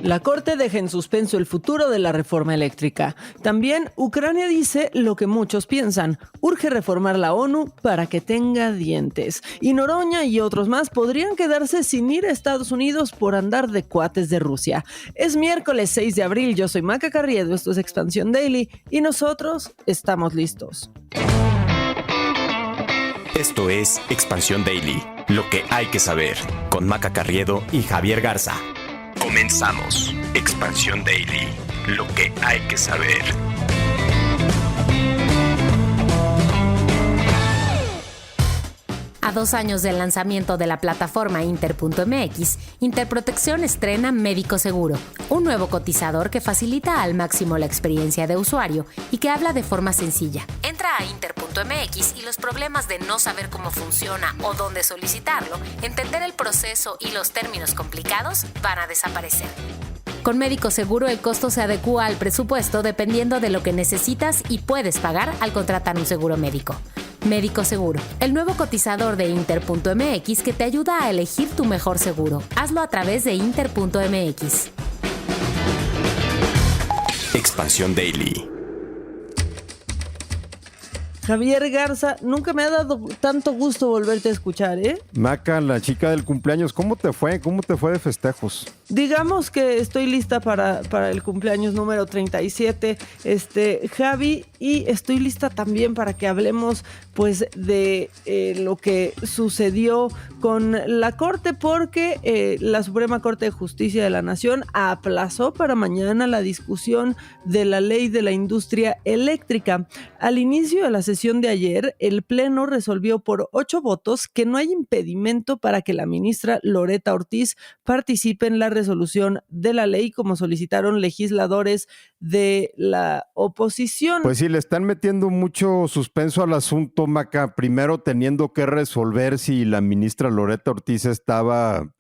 La Corte deja en suspenso el futuro de la reforma eléctrica. También Ucrania dice lo que muchos piensan: urge reformar la ONU para que tenga dientes. Y Noroña y otros más podrían quedarse sin ir a Estados Unidos por andar de cuates de Rusia. Es miércoles 6 de abril, yo soy Maca Carriedo, esto es Expansión Daily y nosotros estamos listos. Esto es Expansión Daily, lo que hay que saber, con Maca Carriedo y Javier Garza. Comenzamos. Expansión Daily, lo que hay que saber. A 2 años del lanzamiento de la plataforma Inter.mx, Interprotección estrena Médico Seguro, un nuevo cotizador que facilita al máximo la experiencia de usuario y que habla de forma sencilla. Entra a Inter.mx y los problemas de no saber cómo funciona o dónde solicitarlo, entender el proceso y los términos complicados van a desaparecer. Con Médico Seguro el costo se adecúa al presupuesto dependiendo de lo que necesitas y puedes pagar al contratar un seguro médico. Médico Seguro, el nuevo cotizador de Inter.mx que te ayuda a elegir tu mejor seguro. Hazlo a través de Inter.mx. Expansión Daily. Javier Garza, nunca me ha dado tanto gusto volverte a escuchar, ¿eh? Maca, la chica del cumpleaños, ¿cómo te fue? ¿Cómo te fue de festejos? Digamos que estoy lista para el cumpleaños número 37, Javi, y estoy lista también para que hablemos pues de lo que sucedió con la Corte, porque la Suprema Corte de Justicia de la Nación aplazó para mañana la discusión de la ley de la industria eléctrica. Al inicio de la sesión de ayer, el Pleno resolvió por 8 votos que no hay impedimento para que la ministra Loretta Ortiz participe en la resolución de la ley, como solicitaron legisladores de la oposición. Pues sí, le están metiendo mucho suspenso al asunto, Maca. Primero teniendo que resolver si la ministra Loretta Ortiz estaba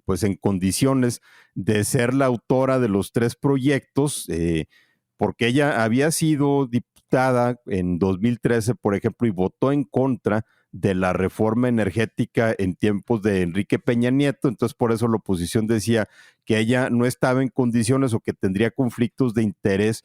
pues en condiciones de ser la autora de los 3 proyectos, porque ella había sido diputada en 2013, por ejemplo, y votó en contra de la reforma energética en tiempos de Enrique Peña Nieto. Entonces por eso la oposición decía que ella no estaba en condiciones o que tendría conflictos de interés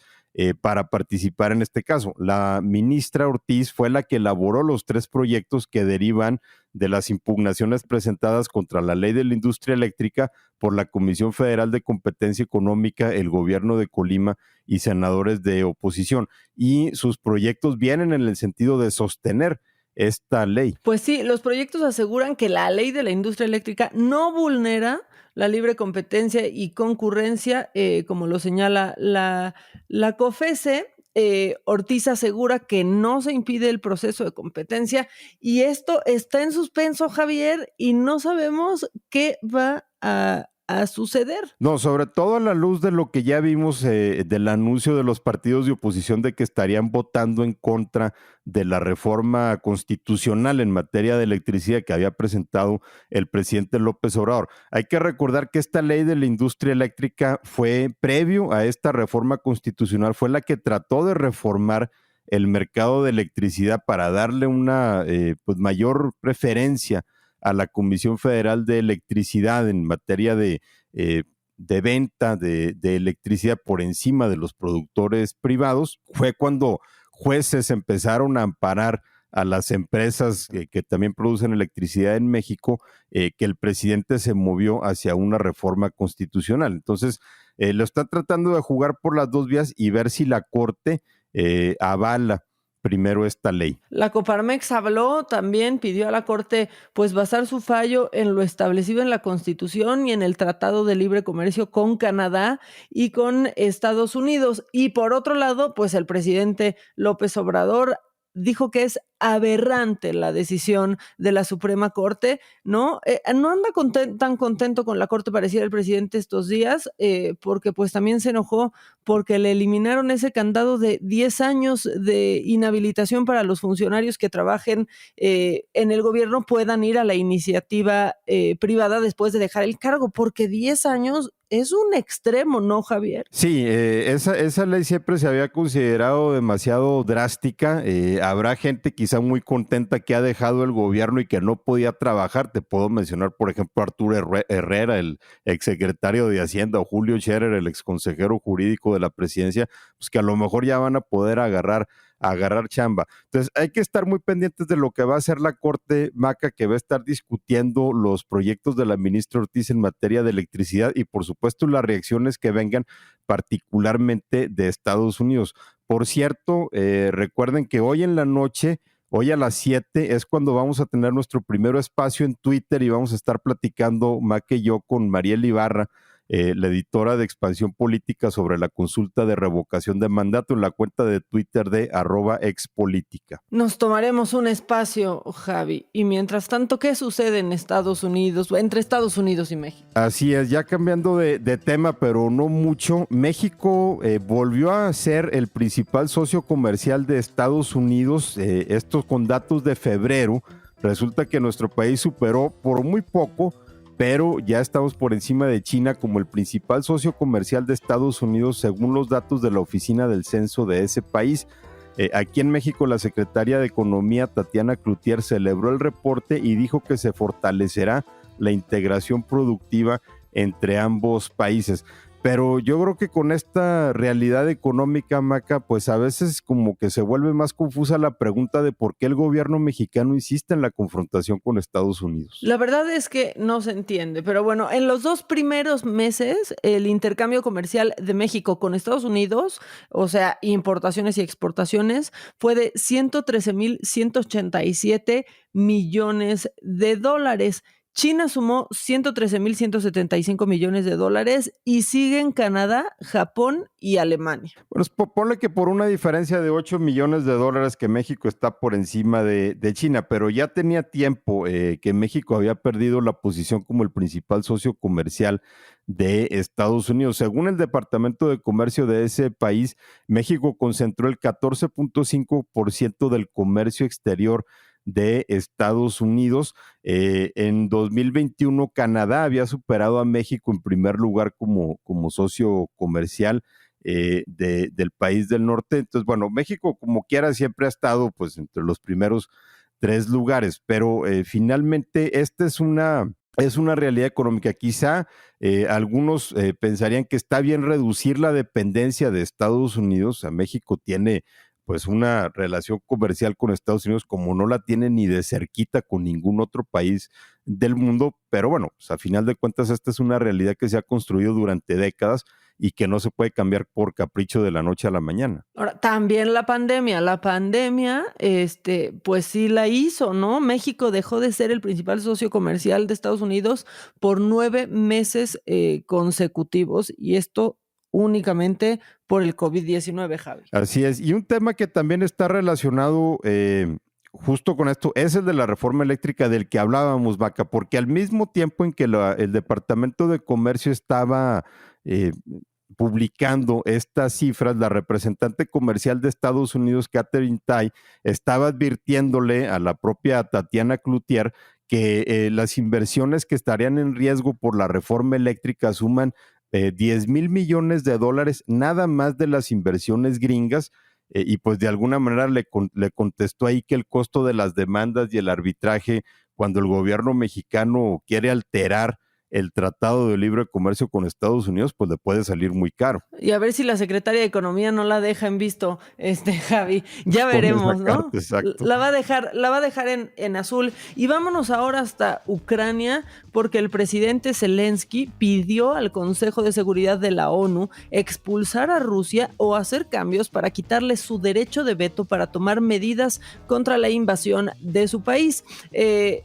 para participar en este caso. La ministra Ortiz fue la que elaboró los 3 proyectos que derivan de las impugnaciones presentadas contra la ley de la industria eléctrica por la Comisión Federal de Competencia Económica, el gobierno de Colima y senadores de oposición. Y sus proyectos vienen en el sentido de sostener esta ley. Pues sí, los proyectos aseguran que la ley de la industria eléctrica no vulnera la libre competencia y concurrencia, como lo señala la COFESE. Ortiz asegura que no se impide el proceso de competencia y esto está en suspenso, Javier, y no sabemos qué va a suceder. No, sobre todo a la luz de lo que ya vimos del anuncio de los partidos de oposición de que estarían votando en contra de la reforma constitucional en materia de electricidad que había presentado el presidente López Obrador. Hay que recordar que esta ley de la industria eléctrica fue previo a esta reforma constitucional, fue la que trató de reformar el mercado de electricidad para darle una pues mayor preferencia a la Comisión Federal de Electricidad en materia de venta de electricidad por encima de los productores privados. Fue cuando jueces empezaron a amparar a las empresas que también producen electricidad en México, que el presidente se movió hacia una reforma constitucional. Entonces, lo está tratando de jugar por las 2 vías y ver si la Corte avala primero esta ley. La Coparmex habló también, pidió a la Corte pues basar su fallo en lo establecido en la Constitución y en el Tratado de Libre Comercio con Canadá y con Estados Unidos. Y por otro lado, pues el presidente López Obrador dijo que es aberrante la decisión de la Suprema Corte, ¿no? No anda tan contento con la Corte, pareciera el presidente estos días, porque pues también se enojó porque le eliminaron ese candado de 10 años de inhabilitación para los funcionarios que trabajen en el gobierno puedan ir a la iniciativa privada después de dejar el cargo, porque 10 años es un extremo, ¿no, Javier? Sí, esa ley siempre se había considerado demasiado drástica. Habrá gente quizá muy contenta que ha dejado el gobierno y que no podía trabajar. Te puedo mencionar, por ejemplo, Arturo Herrera, el exsecretario de Hacienda, o Julio Scherer, el exconsejero jurídico de la presidencia, pues que a lo mejor ya van a poder agarrar chamba. Entonces hay que estar muy pendientes de lo que va a hacer la Corte, Maca, que va a estar discutiendo los proyectos de la ministra Ortiz en materia de electricidad y por supuesto las reacciones que vengan particularmente de Estados Unidos. Por cierto, recuerden que hoy en la noche, hoy a las 7 es cuando vamos a tener nuestro primer espacio en Twitter y vamos a estar platicando, Maca y yo, con Mariel Ibarra, la editora de Expansión Política, sobre la consulta de revocación de mandato en la cuenta de Twitter de @expolítica. Nos tomaremos un espacio, Javi. Y mientras tanto, ¿qué sucede en Estados Unidos, entre Estados Unidos y México? Así es, ya cambiando de tema, pero no mucho, México volvió a ser el principal socio comercial de Estados Unidos, esto con datos de febrero. Resulta que nuestro país superó por muy poco, pero ya estamos por encima de China como el principal socio comercial de Estados Unidos, según los datos de la Oficina del Censo de ese país. Aquí en México, la secretaria de Economía, Tatiana Cloutier, celebró el reporte y dijo que se fortalecerá la integración productiva entre ambos países. Pero yo creo que con esta realidad económica, Maca, pues a veces como que se vuelve más confusa la pregunta de por qué el gobierno mexicano insiste en la confrontación con Estados Unidos. La verdad es que no se entiende, pero bueno, en los 2 primeros meses, el intercambio comercial de México con Estados Unidos, o sea, importaciones y exportaciones, fue de 113,187 millones de dólares. China sumó 113,175 millones de dólares y siguen Canadá, Japón y Alemania. Bueno, ponle que por una diferencia de 8 millones de dólares que México está por encima de China, pero ya tenía tiempo que México había perdido la posición como el principal socio comercial de Estados Unidos. Según el Departamento de Comercio de ese país, México concentró el 14.5% del comercio exterior de Estados Unidos. En 2021, Canadá había superado a México en primer lugar como socio comercial del país del norte. Entonces, bueno, México como quiera siempre ha estado pues entre los primeros 3 lugares, pero finalmente esta es una realidad económica. Quizá algunos pensarían que está bien reducir la dependencia de Estados Unidos. A México tiene pues una relación comercial con Estados Unidos como no la tiene ni de cerquita con ningún otro país del mundo, pero bueno, pues a final de cuentas esta es una realidad que se ha construido durante décadas y que no se puede cambiar por capricho de la noche a la mañana. Ahora, también la pandemia, pues sí la hizo, ¿no? México dejó de ser el principal socio comercial de Estados Unidos por 9 meses consecutivos, y esto únicamente por el COVID-19, Javi. Así es, y un tema que también está relacionado justo con esto es el de la reforma eléctrica del que hablábamos, Vaca, porque al mismo tiempo en que el Departamento de Comercio estaba publicando estas cifras, la representante comercial de Estados Unidos, Katherine Tai, estaba advirtiéndole a la propia Tatiana Cloutier que las inversiones que estarían en riesgo por la reforma eléctrica suman 10 mil millones de dólares nada más de las inversiones gringas, y pues de alguna manera le contestó ahí que el costo de las demandas y el arbitraje cuando el gobierno mexicano quiere alterar el Tratado de Libre Comercio con Estados Unidos, pues le puede salir muy caro. Y a ver si la secretaria de Economía no la deja en visto, Javi. Ya veremos, ¿no? Exacto. La va a dejar en azul. Y vámonos ahora hasta Ucrania, porque el presidente Zelensky pidió al Consejo de Seguridad de la ONU expulsar a Rusia o hacer cambios para quitarle su derecho de veto para tomar medidas contra la invasión de su país.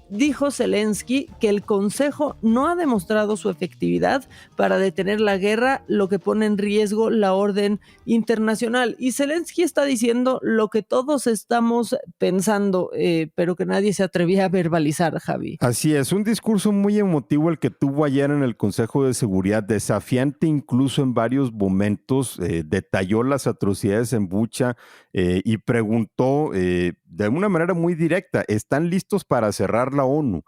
Dijo Zelensky que el Consejo no ha demostrado su efectividad para detener la guerra, lo que pone en riesgo la orden internacional. Y Zelensky está diciendo lo que todos estamos pensando, pero que nadie se atrevía a verbalizar, Javi. Así es, un discurso muy emotivo el que tuvo ayer en el Consejo de Seguridad, desafiante incluso en varios momentos, detalló las atrocidades en Bucha y preguntó de una manera muy directa, ¿están listos para cerrar la ONU?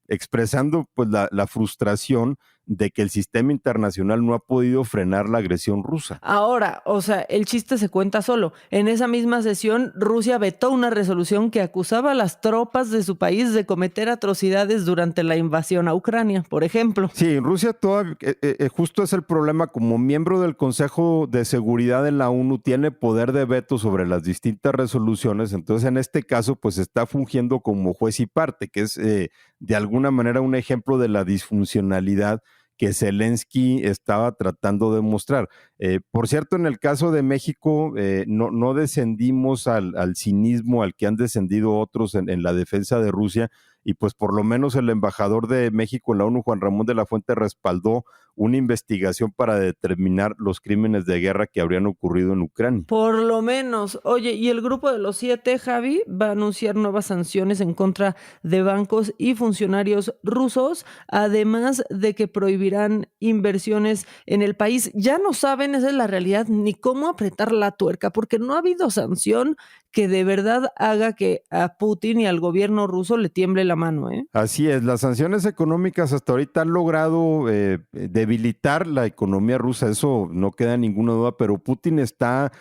Expresando pues la frustración de que el sistema internacional no ha podido frenar la agresión rusa. Ahora, o sea, el chiste se cuenta solo. En esa misma sesión, Rusia vetó una resolución que acusaba a las tropas de su país de cometer atrocidades durante la invasión a Ucrania, por ejemplo. Sí, Rusia todavía, justo es el problema, como miembro del Consejo de Seguridad en la ONU, tiene poder de veto sobre las distintas resoluciones, entonces en este caso pues está fungiendo como juez y parte, que es de alguna manera un ejemplo de la disfuncionalidad que Zelensky estaba tratando de mostrar. Por cierto, en el caso de México, no descendimos al cinismo al que han descendido otros en la defensa de Rusia, y pues por lo menos el embajador de México en la ONU, Juan Ramón de la Fuente, respaldó una investigación para determinar los crímenes de guerra que habrían ocurrido en Ucrania. Por lo menos. Oye, y el grupo de los 7, Javi, va a anunciar nuevas sanciones en contra de bancos y funcionarios rusos, además de que prohibirán inversiones en el país. Ya no saben, esa es la realidad, ni cómo apretar la tuerca, porque no ha habido sanción que de verdad haga que a Putin y al gobierno ruso le tiemble la mano, ¿eh? Así es, las sanciones económicas hasta ahorita han logrado debilitar la economía rusa, eso no queda ninguna duda, pero Putin está,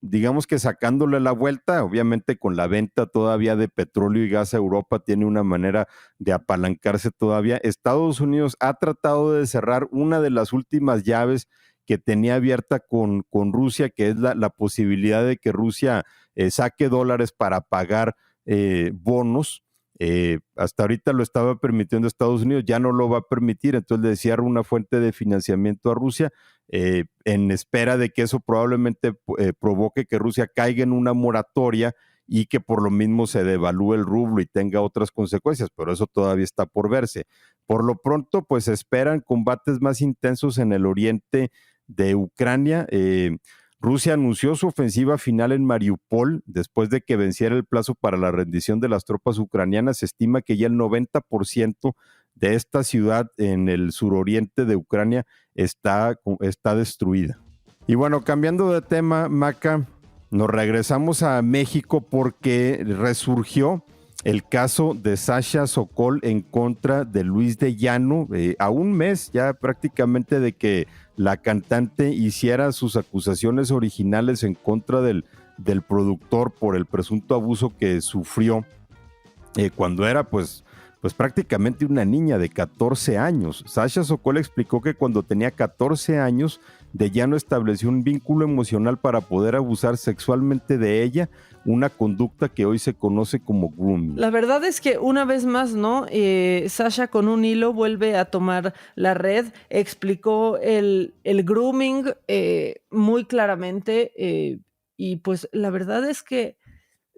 digamos que sacándole la vuelta, obviamente con la venta todavía de petróleo y gas a Europa, tiene una manera de apalancarse todavía. Estados Unidos ha tratado de cerrar una de las últimas llaves que tenía abierta con Rusia, que es la posibilidad de que Rusia saque dólares para pagar bonos. Hasta ahorita lo estaba permitiendo Estados Unidos, ya no lo va a permitir, entonces le cierra una fuente de financiamiento a Rusia, en espera de que eso probablemente provoque que Rusia caiga en una moratoria y que por lo mismo se devalúe el rublo y tenga otras consecuencias, pero eso todavía está por verse. Por lo pronto, pues se esperan combates más intensos en el oriente de Ucrania. Rusia anunció su ofensiva final en Mariupol después de que venciera el plazo para la rendición de las tropas ucranianas. Se estima que ya el 90% de esta ciudad en el suroriente de Ucrania está destruida. Y bueno, cambiando de tema, Maca, nos regresamos a México porque resurgió el caso de Sasha Sokol en contra de Luis de Llano, a un mes ya prácticamente de que la cantante hiciera sus acusaciones originales en contra del productor por el presunto abuso que sufrió cuando era pues prácticamente una niña de 14 años. Sasha Sokol explicó que cuando tenía 14 años, de Llano estableció un vínculo emocional para poder abusar sexualmente de ella, una conducta que hoy se conoce como grooming. La verdad es que una vez más, ¿no? Sasha con un hilo vuelve a tomar la red, explicó el grooming muy claramente y pues la verdad es que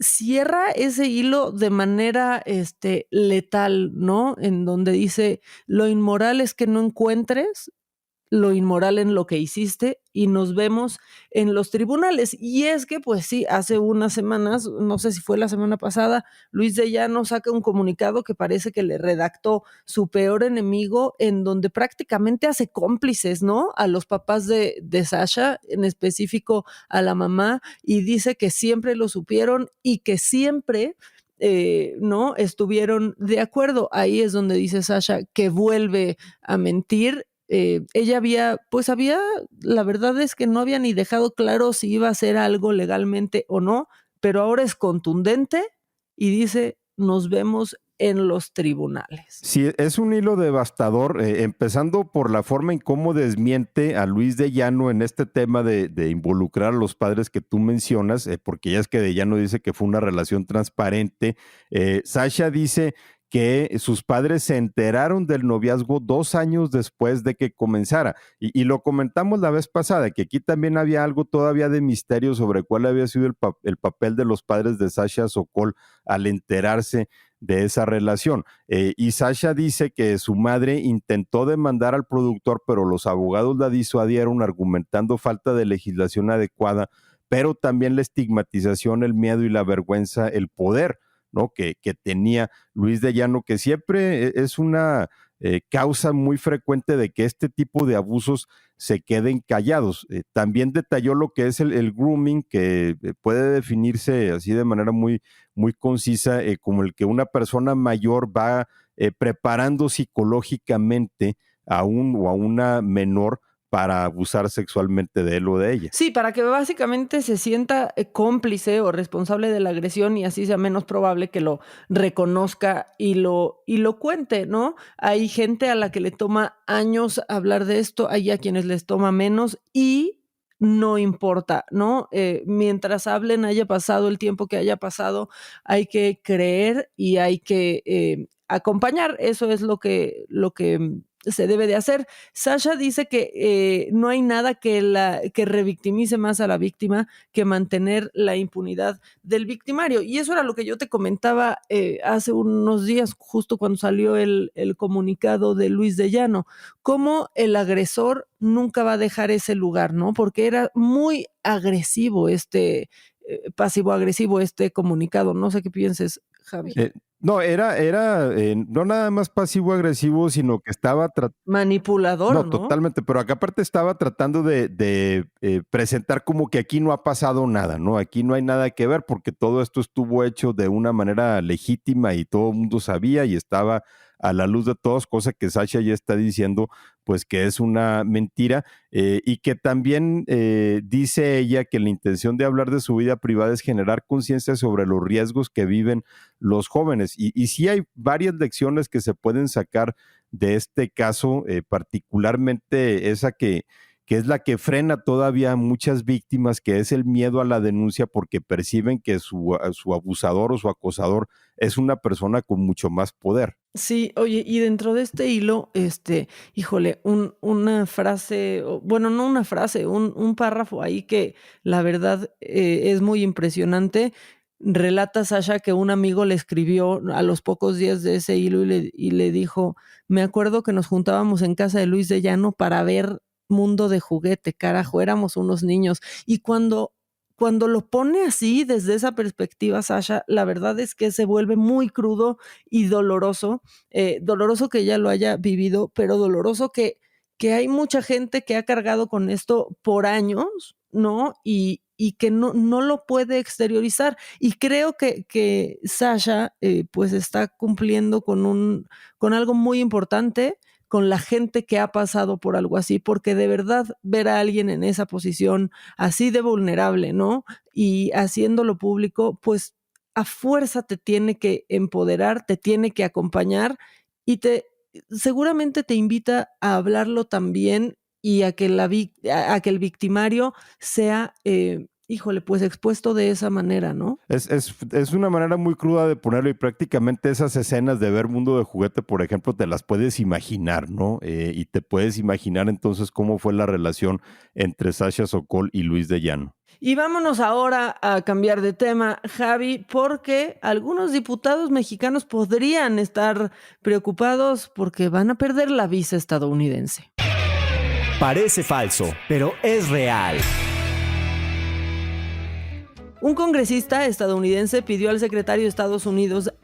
cierra ese hilo de manera letal, ¿no? En donde dice, lo inmoral es que no encuentres lo inmoral en lo que hiciste y nos vemos en los tribunales. Y es que, pues sí, hace unas semanas, no sé si fue la semana pasada, Luis de Llano saca un comunicado que parece que le redactó su peor enemigo, en donde prácticamente hace cómplices, ¿no? A los papás de Sasha, en específico a la mamá, y dice que siempre lo supieron y que siempre no estuvieron de acuerdo. Ahí es donde dice Sasha que vuelve a mentir. Ella había, la verdad es que no había ni dejado claro si iba a hacer algo legalmente o no, pero ahora es contundente y dice, nos vemos en los tribunales. Sí, es un hilo devastador, empezando por la forma en cómo desmiente a Luis de Llano en este tema de involucrar a los padres que tú mencionas, porque ya es que de Llano dice que fue una relación transparente. Sasha dice que sus padres se enteraron del noviazgo 2 años después de que comenzara. Y lo comentamos la vez pasada, que aquí también había algo todavía de misterio sobre cuál había sido el papel de los padres de Sasha Sokol al enterarse de esa relación. Y Sasha dice que su madre intentó demandar al productor, pero los abogados la disuadieron argumentando falta de legislación adecuada, pero también la estigmatización, el miedo y la vergüenza, el poder, ¿no? que tenía Luis de Llano, que siempre es una causa muy frecuente de que este tipo de abusos se queden callados. También detalló lo que es el grooming, que puede definirse así de manera muy, muy concisa, como el que una persona mayor va preparando psicológicamente a un o a una menor para abusar sexualmente de él o de ella. Sí, para que básicamente se sienta cómplice o responsable de la agresión y así sea menos probable que lo reconozca y lo cuente, ¿no? Hay gente a la que le toma años hablar de esto, hay a quienes les toma menos y no importa, ¿no? Mientras hablen, haya pasado el tiempo que haya pasado, hay que creer y hay que acompañar. Eso es lo que se debe de hacer. Sasha dice que no hay nada que revictimice más a la víctima que mantener la impunidad del victimario. Y eso era lo que yo te comentaba hace unos días, justo cuando salió el comunicado de Luis de Llano, cómo el agresor nunca va a dejar ese lugar, ¿no? Porque era muy agresivo pasivo-agresivo este comunicado. No sé qué pienses, Javi. No, era no nada más pasivo-agresivo, sino que estaba Manipulador, no, ¿no? totalmente, pero acá aparte estaba tratando de presentar como que aquí no ha pasado nada, ¿no? Aquí no hay nada que ver porque todo esto estuvo hecho de una manera legítima y todo el mundo sabía y estaba a la luz de todos, cosa que Sasha ya está diciendo, pues que es una mentira y que también dice ella que la intención de hablar de su vida privada es generar conciencia sobre los riesgos que viven los jóvenes. Y sí hay varias lecciones que se pueden sacar de este caso, particularmente esa que es la que frena todavía a muchas víctimas, que es el miedo a la denuncia porque perciben que su abusador o su acosador es una persona con mucho más poder. Sí, oye, y dentro de este hilo, híjole, una frase, bueno, no una frase, un párrafo ahí que la verdad es muy impresionante. Relata Sasha que un amigo le escribió a los pocos días de ese hilo y le dijo, me acuerdo que nos juntábamos en casa de Luis de Llano para ver Mundo de Juguete, carajo, éramos unos niños. Y cuando lo pone así, desde esa perspectiva, Sasha, la verdad es que se vuelve muy crudo y doloroso. Doloroso que ella lo haya vivido, pero doloroso que hay mucha gente que ha cargado con esto por años, ¿no? Y que no lo puede exteriorizar. Y creo que Sasha pues está cumpliendo con algo muy importante, con la gente que ha pasado por algo así, porque de verdad ver a alguien en esa posición así de vulnerable, ¿no? Y haciéndolo público, pues a fuerza te tiene que empoderar, te tiene que acompañar y seguramente te invita a hablarlo también y a que el victimario sea, híjole, pues expuesto de esa manera, ¿no? Es una manera muy cruda de ponerlo y prácticamente esas escenas de ver Mundo de Juguete, por ejemplo, te las puedes imaginar, ¿no? Y te puedes imaginar entonces cómo fue la relación entre Sasha Sokol y Luis de Llano. Y vámonos ahora a cambiar de tema, Javi, porque algunos diputados mexicanos podrían estar preocupados porque van a perder la visa estadounidense. Parece falso, pero es real. Un congresista estadounidense pidió al secretario de Estados Unidos,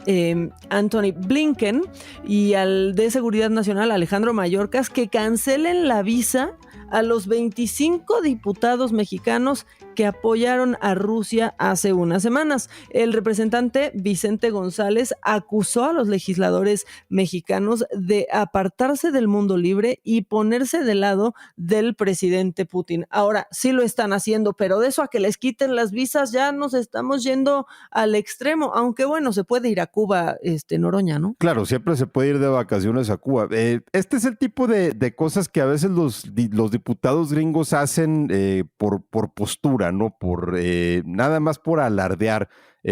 Anthony Blinken, y al de Seguridad Nacional, Alejandro Mayorkas, que cancelen la visa a los 25 diputados mexicanos que apoyaron a Rusia hace unas semanas. El representante Vicente González acusó a los legisladores mexicanos de apartarse del mundo libre y ponerse del lado del presidente Putin. Ahora, sí lo están haciendo, pero de eso a que les quiten las visas ya nos estamos yendo al extremo, aunque bueno, se puede ir a Cuba, Noroña, ¿no? Claro, siempre se puede ir de vacaciones a Cuba. Este es el tipo de cosas que a veces los diputados gringos hacen por postura, ¿no? Nada más por alardear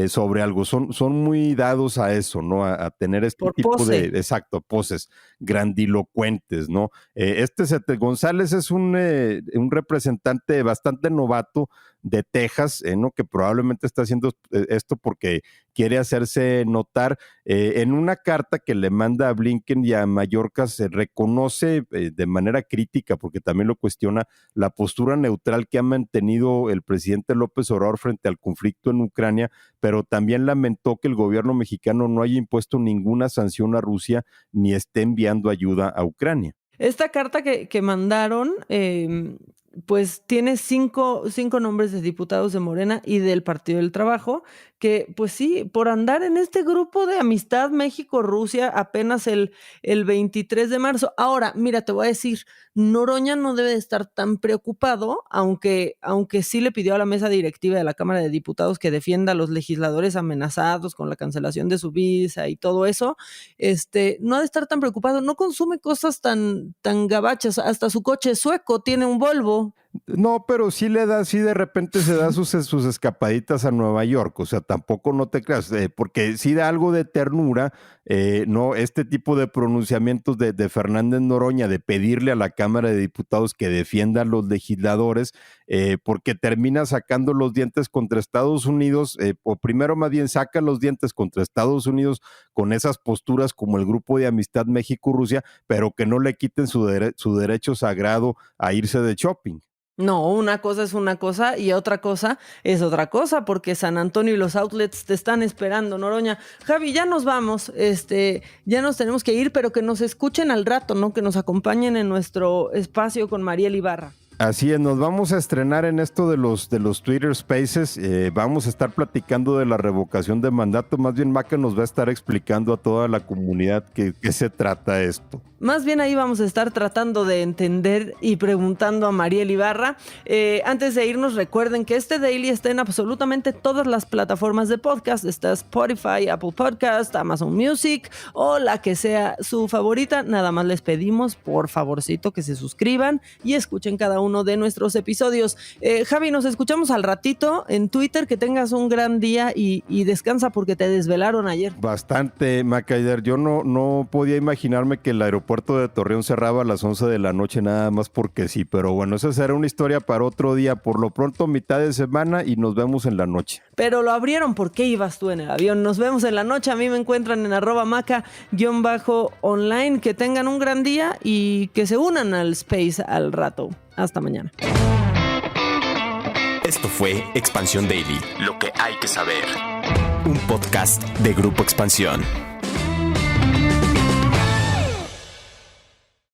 sobre algo. Son muy dados a eso, ¿no? A tener este Por tipo pose. exacto, poses grandilocuentes, ¿no? González es un representante bastante novato de Texas, ¿no? Que probablemente está haciendo esto porque quiere hacerse notar. En una carta que le manda a Blinken y a Mayorkas se reconoce de manera crítica, porque también lo cuestiona, la postura neutral que ha mantenido el presidente López Obrador frente al conflicto en Ucrania, pero también lamentó que el gobierno mexicano no haya impuesto ninguna sanción a Rusia ni esté enviando ayuda a Ucrania. Esta carta que mandaron, pues tiene cinco nombres de diputados de Morena y del Partido del Trabajo que pues sí, por andar en este grupo de amistad México-Rusia apenas el 23 de marzo. Ahora, mira, te voy a decir, Noroña no debe de estar tan preocupado, aunque sí le pidió a la mesa directiva de la Cámara de Diputados que defienda a los legisladores amenazados con la cancelación de su visa y todo eso. No ha de estar tan preocupado, no consume cosas tan gabachas, hasta su coche sueco tiene un Volvo. No, pero sí de repente se da sus escapaditas a Nueva York, o sea, tampoco no te creas, porque sí da algo de ternura, no, este tipo de pronunciamientos de Fernández Noroña, de pedirle a la Cámara de Diputados que defienda a los legisladores, porque termina sacando los dientes contra Estados Unidos, o primero más bien saca los dientes contra Estados Unidos con esas posturas como el Grupo de Amistad México-Rusia, pero que no le quiten su derecho sagrado a irse de shopping. No, una cosa es una cosa y otra cosa es otra cosa, porque San Antonio y los outlets te están esperando, Noroña. Javi, ya nos vamos, ya nos tenemos que ir, pero que nos escuchen al rato, ¿no? Que nos acompañen en nuestro espacio con Mariel Ibarra. Así es, nos vamos a estrenar en esto de los Twitter Spaces, vamos a estar platicando de la revocación de mandato, más bien Maca nos va a estar explicando a toda la comunidad qué se trata esto. Más bien ahí vamos a estar tratando de entender y preguntando a Mariel Ibarra. Antes de irnos, recuerden que este Daily está en absolutamente todas las plataformas de podcast. Está Spotify, Apple Podcast, Amazon Music o la que sea su favorita. Nada más les pedimos, por favorcito, que se suscriban y escuchen cada uno de nuestros episodios. Javi, nos escuchamos al ratito en Twitter. Que tengas un gran día y descansa porque te desvelaron ayer. Bastante, Macaider. Yo no podía imaginarme que el aeropuerto de Torreón cerraba a las 11 de la noche nada más porque sí, pero bueno, esa será una historia para otro día. Por lo pronto, mitad de semana y nos vemos en la noche. Pero lo abrieron, ¿por qué ibas tú en el avión? Nos vemos en la noche. A mí me encuentran en @maca_online. Que tengan un gran día y que se unan al Space al rato. Hasta mañana. Esto fue Expansión Daily, lo que hay que saber. Un podcast de Grupo Expansión.